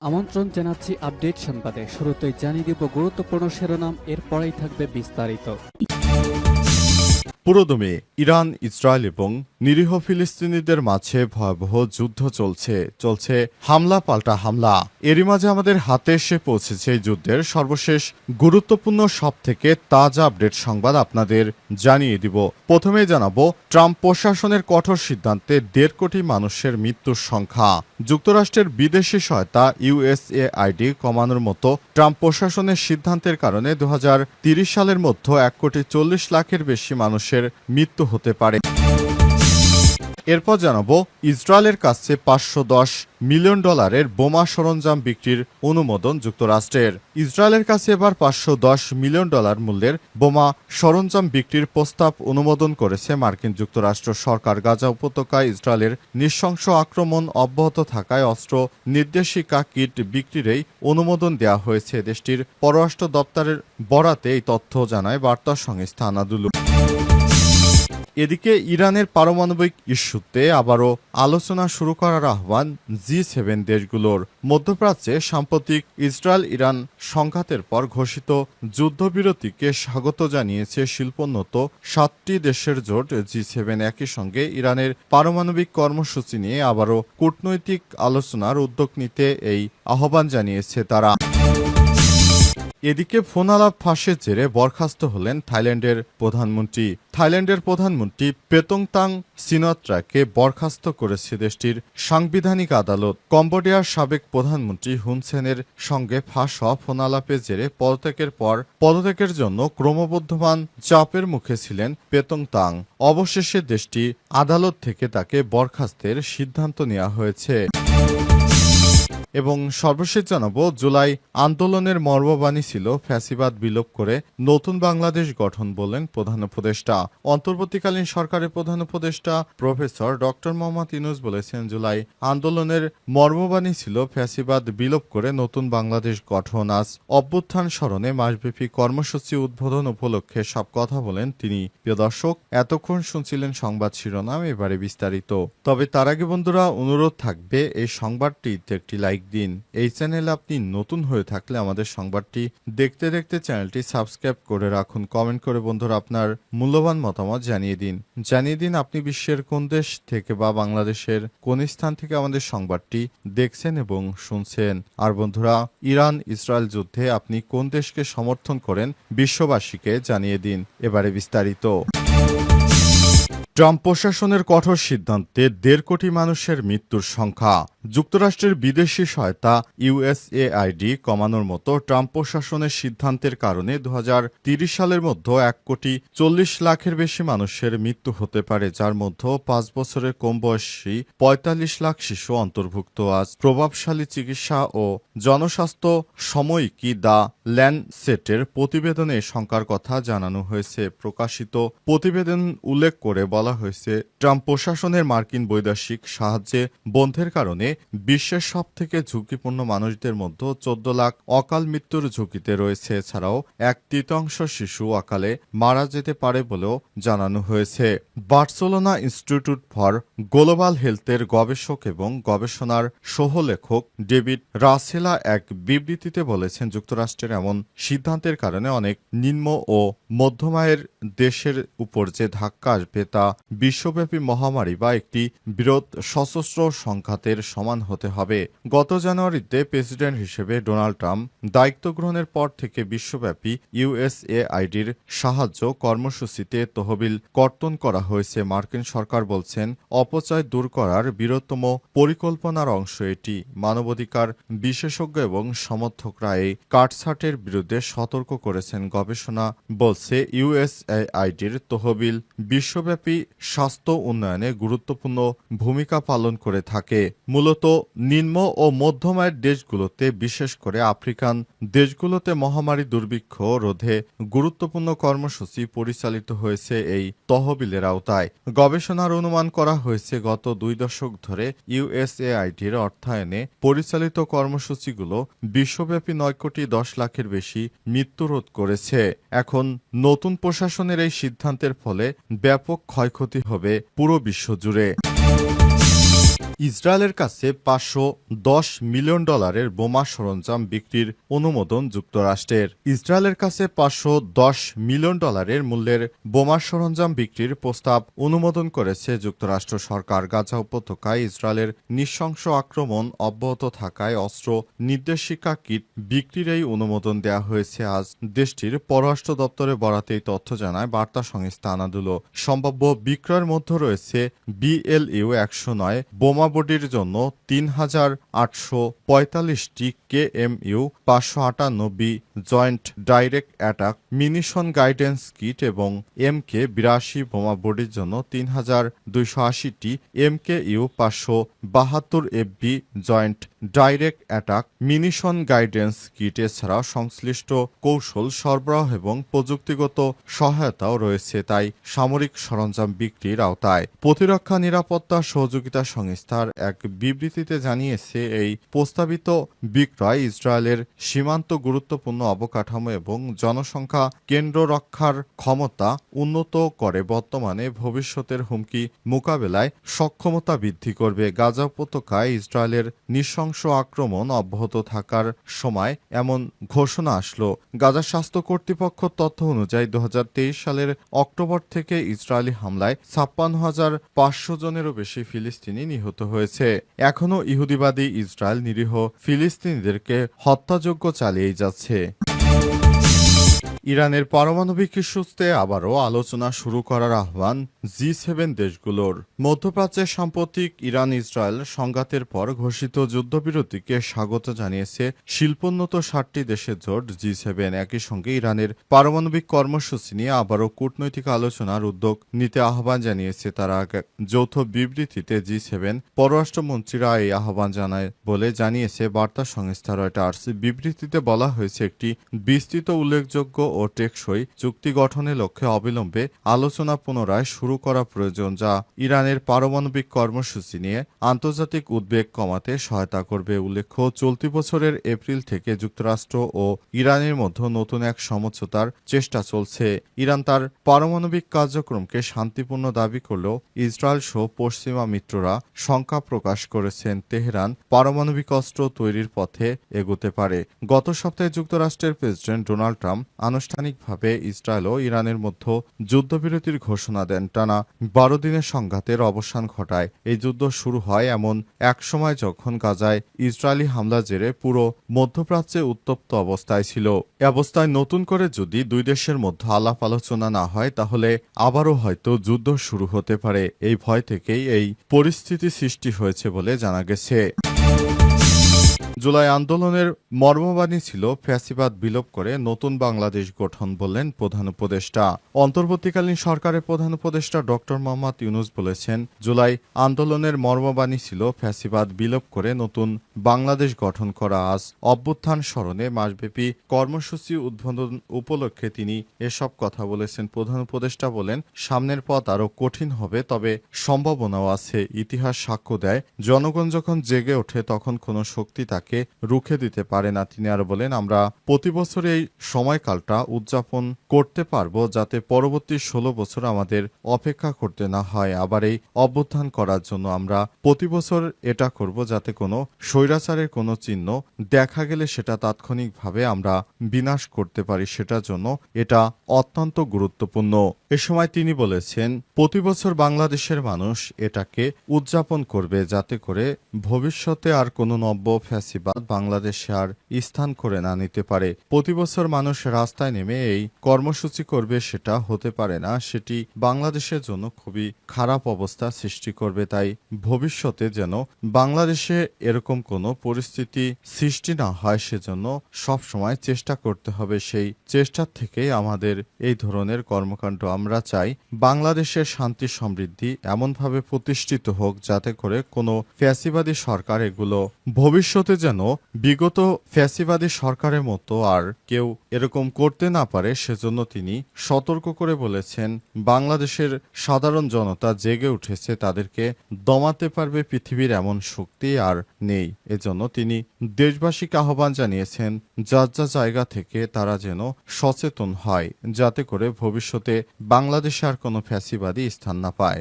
আমন্ত্রণ জানাচ্ছি আপডেট সংবাদে। শুরুতেই জানিয়ে দিব গুরুত্বপূর্ণ শিরোনাম, এরপরেই থাকবে বিস্তারিত। পুরোদমে ইরান, ইসরায়েল এবং নিরীহ ফিলিস্তিনিদের মাঝে ভয়াবহ যুদ্ধ চলছে হামলা পাল্টা হামলা। এরই মাঝে আমাদের হাতে এসে পৌঁছেছে এই যুদ্ধের সর্বশেষ গুরুত্বপূর্ণ সবথেকে তাজা আপডেট সংবাদ আপনাদের জানিয়ে দিব। প্রথমেই জানাবো, ট্রাম্প প্রশাসনের কঠোর সিদ্ধান্তে 1.5 কোটি মানুষের মৃত্যুর সংখ্যা। যুক্তরাষ্ট্রের বিদেশি সহায়তা USAID কমানোর মতো ট্রাম্প প্রশাসনের সিদ্ধান্তের কারণে 2030 সালের মধ্যে 1,40,00,000-এর বেশি মানুষের মৃত্যু হতে পারে। এরপর জানাবো, ইসরায়েলের কাছে $510 মিলিয়ন বোমা সরঞ্জাম বিক্রির অনুমোদন যুক্তরাষ্ট্রের। ইসরায়েলের কাছে এবার $510 মিলিয়ন মূল্যের বোমা সরঞ্জাম বিক্রির প্রস্তাব অনুমোদন করেছে মার্কিন যুক্তরাষ্ট্র সরকার। গাজা উপত্যকায় ইসরায়েলের নৃশংস আক্রমণ অব্যাহত থাকায় অস্ত্র নির্দেশিকা কিট বিক্রিরই অনুমোদন দেওয়া হয়েছে। দেশটির পররাষ্ট্র দপ্তরের বরাতে এই তথ্য জানায় বার্তা সংস্থা আনাদুলু। এদিকে ইরানের পারমাণবিক ইস্যুতে আবারও আলোচনা শুরু করার আহ্বান G7 দেশগুলোর। মধ্যপ্রাচ্যে সাম্প্রতিক ইসরায়েল ইরান সংঘাতের পর ঘোষিত যুদ্ধবিরতিকে স্বাগত জানিয়েছে শিল্পোন্নত 7টি দেশের জোট G7। একই সঙ্গে ইরানের পারমাণবিক কর্মসূচি নিয়ে আবারও কূটনৈতিক আলোচনার উদ্যোগ নিতে এই আহ্বান জানিয়েছে তারা। এদিকে ফোন আলাপ ফাঁসের জেরে বরখাস্ত হলেন থাইল্যান্ডের প্রধানমন্ত্রী পেতংতাং সিনওয়াত্রাকে বরখাস্ত করেছে দেশটির সাংবিধানিক আদালত। কম্বোডিয়ার সাবেক প্রধানমন্ত্রী হুন সেনের সঙ্গে ফাঁস হওয়া ফোন আলাপের জেরে পদত্যাগের পর পদত্যাগের জন্য ক্রমবর্ধমান চাপের মুখে ছিলেন পেতংতাং। অবশেষে দেশটি আদালত থেকে তাকে বরখাস্তের সিদ্ধান্ত নেওয়া হয়েছে। এবং সর্বশেষ জানাবো, জুলাই আন্দোলনের মর্মবাণী ছিল ফ্যাসিবাদ বিলোপ করে নতুন বাংলাদেশ গঠন, বললেন প্রধান উপদেষ্টা। অন্তর্বর্তীকালীন সরকারের প্রধান উপদেষ্টা প্রফেসর ডক্টর মোহাম্মদ ইউনূস বলেছেন, জুলাই আন্দোলনের মর্মবাণী ছিল ফ্যাসিবাদ বিলোপ করে নতুন বাংলাদেশ গঠন। আজ অভ্যুত্থান স্মরণে মাসব্যাপী কর্মসূচি উদ্বোধন উপলক্ষে সব কথা বলেন তিনি। প্রিয় দর্শক, এতক্ষণ শুনছিলেন সংবাদ শিরোনাম, এবারে বিস্তারিত। তবে তার আগে বন্ধুরা, অনুরোধ থাকবে এই সংবাদটিতে একটি লাইক দিন। এই চ্যানেলে আপনি নতুন হয়ে থাকলে আমাদের সংবাদটি দেখতে দেখতে চ্যানেলটি সাবস্ক্রাইব করে রাখুন। কমেন্ট করে বন্ধুরা আপনার মূল্যবান মতামত জানিয়ে দিন আপনি বিশ্বের কোন দেশ থেকে বা বাংলাদেশের কোন স্থান থেকে আমাদের সংবাদটি দেখছেন এবং শুনছেন। আর বন্ধুরা, ইরান ইসরায়েল যুদ্ধে আপনি কোন দেশকে সমর্থন করেন বিশ্ববাসীকে জানিয়ে দিন। এবারে বিস্তারিত। ট্রাম্প প্রশাসনের কঠোর সিদ্ধান্তে 1.5 কোটি মানুষের মৃত্যুর সংখ্যা। যুক্তরাষ্ট্রের বিদেশি সহায়তা USAID কমানোর মতো ট্রাম্প প্রশাসনের সিদ্ধান্তের কারণে 2030 সালের মধ্যে 1,40,00,000-এর বেশি মানুষের মৃত্যু হতে পারে, যার মধ্যে 5 বছরের কম বয়সী 45 লাখ শিশু অন্তর্ভুক্ত। আজ প্রভাবশালী চিকিৎসা ও জনস্বাস্থ্য সাময়িকী দ্য ল্যান্ডসেটের প্রতিবেদনে এই সংখ্যার কথা জানানো হয়েছে। প্রকাশিত প্রতিবেদন উল্লেখ করে বলা হয়েছে, ট্রাম্প প্রশাসনের মার্কিন বৈদেশিক সাহায্যে বন্ধের কারণে বিশ্বের সবথেকে ঝুঁকিপূর্ণ মানুষদের মধ্যে 14 লাখ অকাল মৃত্যুর ঝুঁকিতে রয়েছে। এছাড়াও 1/3 শিশু অকালে মারা যেতে পারে বলেও জানানো হয়েছে। বার্সেলোনা ইনস্টিটিউট ফর গ্লোবাল হেলথের গবেষক এবং গবেষণার সহলেখক ডেভিড রাসেলা এক বিবৃতিতে বলেছেন, যুক্তরাষ্ট্রের এমন সিদ্ধান্তের কারণে অনেক নিম্ন ও মধ্যম আয়ের দেশের উপর যে ধাক্কা আসবে তা বিশ্বব্যাপী মহামারী বা একটি বৃহৎ সশস্ত্র সংঘাতের সমান হতে হবে। গত জানুয়ারিতে প্রেসিডেন্ট হিসেবে ডোনাল্ড ট্রাম্প দায়িত্ব গ্রহণের পর থেকে বিশ্বব্যাপী USAIDর সাহায্য কর্মসূচিতে তহবিল কর্তন করা হয়েছে। মার্কিন সরকার বলছেন, অপচয় দূর করার বৃহত্তম পরিকল্পনার অংশ এটি। মানবাধিকার বিশেষজ্ঞ এবং সমর্থকরা এই কাটছাঁটের বিরুদ্ধে সতর্ক করেছেন। গবেষণা বলছে, USAIDর তহবিল বিশ্বব্যাপী স্বাস্থ্য উন্নয়নে গুরুত্বপূর্ণ ভূমিকা পালন করে থাকে। মূলত নিম্ন ও মধ্যম আয়ের দেশগুলোতে, বিশেষ করে আফ্রিকান দেশগুলোতে মহামারী দুর্ভিক্ষ রোধে গুরুত্বপূর্ণ কর্মসূচি পরিচালিত হয়েছে এই তহবিলের আওতায়। গবেষণার অনুমান করা হয়েছে, গত 2 দশক ধরে USAIDর অর্থায়নে পরিচালিত কর্মসূচিগুলো বিশ্বব্যাপী 9,10,00,000-এর বেশি মৃত্যু রোধ করেছে। এখন নতুন প্রশাসনের এই সিদ্ধান্তের ফলে ব্যাপক ক্ষয়ক্ষতি হবে পুরো বিশ্ব জুড়ে। ইসরায়েলের কাছে $510 মিলিয়ন বোমা সরঞ্জাম বিক্রির অনুমোদন যুক্তরাষ্ট্রের। ইসরায়েলের কাছে $510 মিলিয়ন মূল্যের বোমা সরঞ্জাম বিক্রির প্রস্তাব অনুমোদন করেছে যুক্তরাষ্ট্র সরকার। গাজা উপত্যকায় ইসরায়েলের নৃশংস আক্রমণ অব্যাহত থাকায় অস্ত্র নির্দেশিকা কিট বিক্রির এই অনুমোদন দেওয়া হয়েছে আজ। দেশটির পররাষ্ট্র দপ্তরে বরাতে এই তথ্য জানায় বার্তা সংস্থা আনাদুলো। সম্ভাব্য বিক্রয়ের মধ্যে রয়েছে BLU-109 বোমা বডির জন্য ৩,৮৪৫টি KMU ৫৫৮B joint direct attack munition guidance kit এবং MK-82 বোমা বডির জন্য ৩,২৮০টি MKU ৫৭২FB joint direct attack munition guidance kit এছাড়াও সংশ্লিষ্ট কৌশল সরবরাহ এবং প্রযুক্তিগত সহায়তাও রয়েছে, তাই সামরিক সরঞ্জাম বিক্রির আওতায়। প্রতিরক্ষা নিরাপত্তা সহযোগিতা সংস্থার এক বিবৃতিতে জানিয়েছে এই প্রস্তাবিত বিক্রয় ইসরায়েলের সীমান্ত গুরুত্বপূর্ণ অবকাঠামো এবং জনসংখ্যা কেন্দ্র রক্ষার ক্ষমতা উন্নত করে বর্তমানে ভবিষ্যতের হুমকি মোকাবেলায় সক্ষমতা বৃদ্ধি করবে। গাজা উপত্যকায় ইসরায়েলের নৃশংস আক্রমণ অব্যাহত থাকার সময় এমন ঘোষণা আসলো। গাজা স্বাস্থ্য কর্তৃপক্ষ তথ্য অনুযায়ী 2023 সালের অক্টোবর থেকে ইসরায়েলি হামলায় 56,500 জনেরও বেশি ফিলিস্তিনি নিহত হয়েছে। এখনও ইহুদিবাদী ইসরায়েল নিরীহ ফিলিস্তিনিদেরকে হত্যাযজ্ঞ চালিয়েই যাচ্ছে। ইরানের পারমাণবিক ইস্যুতে আবারও আলোচনা শুরু করার আহ্বান G7 দেশগুলোর। মধ্যপ্রাচ্যের সাম্প্রতিক ইরান ইসরায়েল সংঘাতের পর ঘোষিত যুদ্ধবিরতিকে স্বাগত জানিয়েছে শিল্পোন্নত 60টি দেশের জোট G7। একই সঙ্গে ইরানের পারমাণবিক কর্মসূচি নিয়ে আবারও কূটনৈতিক আলোচনার উদ্যোগ নিতে আহ্বান জানিয়েছে তারা। যৌথ বিবৃতিতে G7 পররাষ্ট্রমন্ত্রীরা এই আহ্বান জানায় বলে জানিয়েছে বার্তা সংস্থা রয়টার্স। বিবৃতিতে বলা হয়েছে একটি বিস্তৃত উল্লেখযোগ্য ও টেকসই চুক্তি গঠনের লক্ষ্যে অবিলম্বে আলোচনা পুনরায় শুরু করা প্রয়োজন, যা ইরানের পারমাণবিক কর্মসূচি নিয়ে আন্তর্জাতিক উদ্বেগ কমাতে সহায়তা করবে। উল্লেখ্য, চলতি বছরের এপ্রিল থেকে যুক্তরাষ্ট্র ও ইরানের মধ্যে নতুন এক সমঝোতার চেষ্টা চলছে। ইরান তার পারমাণবিক কার্যক্রমকে শান্তিপূর্ণ দাবি করলেও ইসরায়েল সহ পশ্চিমা মিত্ররা শঙ্কা প্রকাশ করেছেন তেহরান পারমাণবিক অস্ত্র তৈরির পথে এগোতে পারে। গত সপ্তাহে যুক্তরাষ্ট্রের প্রেসিডেন্ট ডোনাল্ড ট্রাম্প আনুষ্ঠানিকভাবে ইসরায়েল ও ইরানের মধ্যে যুদ্ধবিরতির ঘোষণা দেন। টানা 12 দিনের সংঘাতের অবসান ঘটায় এই যুদ্ধ শুরু হয় এমন এক সময় যখন গাজায় ইসরায়েলি হামলা জেরে পুরো মধ্যপ্রাচ্যে উত্তপ্ত অবস্থায় ছিল। এ অবস্থায় নতুন করে যদি দুই দেশের মধ্যে আলাপ আলোচনা না হয় তাহলে আবারও হয়তো যুদ্ধ শুরু হতে পারে। এই ভয় থেকেই এই পরিস্থিতি সৃষ্টি হয়েছে বলে জানা গেছে। জুলাই আন্দোলনের মর্মবাণী ছিল ফ্যাসিবাদ বিলোপ করে নতুন বাংলাদেশ গঠন, বললেন প্রধান উপদেষ্টা। অন্তর্বর্তীকালীন সরকারের প্রধান উপদেষ্টা ডক্টর মোহাম্মদ ইউনূস বলেছেন, জুলাই আন্দোলনের মর্মবাণী ছিল ফ্যাসিবাদ বিলোপ করে নতুন বাংলাদেশ গঠন করা। আজ অভ্যুত্থান স্মরণে মাসব্যাপী কর্মসূচি উদ্বোধন উপলক্ষে তিনি এসব কথা বলেছেন। প্রধান উপদেষ্টা বলেন, সামনের পথ আরও কঠিন হবে, তবে সম্ভাবনাও আছে। ইতিহাস সাক্ষ্য দেয়, জনগণ যখন জেগে ওঠে তখন কোনো শক্তি তাকে রুখে দিতে পারে না। তিনি আরো বলেন, আমরা প্রতি বছর এই সময়কালটা উদযাপন করতে পারবো যাতে পরবর্তী 16 বছর আমাদের অপেক্ষা করতে না হয়। আবার এই অভ্যুত্থান করার জন্য আমরা প্রতি বছর এটা করব যাতে কোনো স্বৈরাচারের কোনো চিহ্ন দেখা গেলে সেটা তাৎক্ষণিকভাবে আমরা বিনাশ করতে পারি। সেটার জন্য এটা অত্যন্ত গুরুত্বপূর্ণ। এ সময় তিনি বলেছেন, প্রতি বছর বাংলাদেশের মানুষ এটাকে উদযাপন করবে যাতে করে ভবিষ্যতে আর কোনো নব্য ফ্যাসিবাদ বাংলাদেশে আর স্থান করে না নিতে পারে। প্রতি বছর মানুষ রাস্তায় নেমে এই কর্মসূচি করবে, সেটা হতে পারে না। সেটি বাংলাদেশের জন্য খুবই খারাপ অবস্থা সৃষ্টি করবে। তাই ভবিষ্যতে যেন বাংলাদেশে এরকম কোনো পরিস্থিতি সৃষ্টি না হয় সেজন্য সব সময় চেষ্টা করতে হবে। সেই চেষ্টার থেকেই আমাদের এই ধরনের কর্মকাণ্ড। আমরা চাই বাংলাদেশের শান্তি সমৃদ্ধি এমনভাবে প্রতিষ্ঠিত হোক যাতে করে কোনো ফ্যাসিবাদী সরকার এগুলো ভবিষ্যতে যেন বিগত ফ্যাসিবাদী সরকারের মতো আর কেউ এরকম করতে না পারে। সেজন্য তিনি সতর্ক করে বলেছেন, বাংলাদেশের সাধারণ জনতা জেগে উঠেছে, তাদেরকে দমাতে পারবে পৃথিবীর এমন শক্তি আর নেই। এজন্য তিনি দেশবাসীকে আহ্বান জানিয়েছেন, যার যা জায়গা থেকে তারা যেন সচেতন হয় যাতে করে ভবিষ্যতে বাংলাদেশে আর কোনো ফ্যাসিবাদী স্থান না পায়।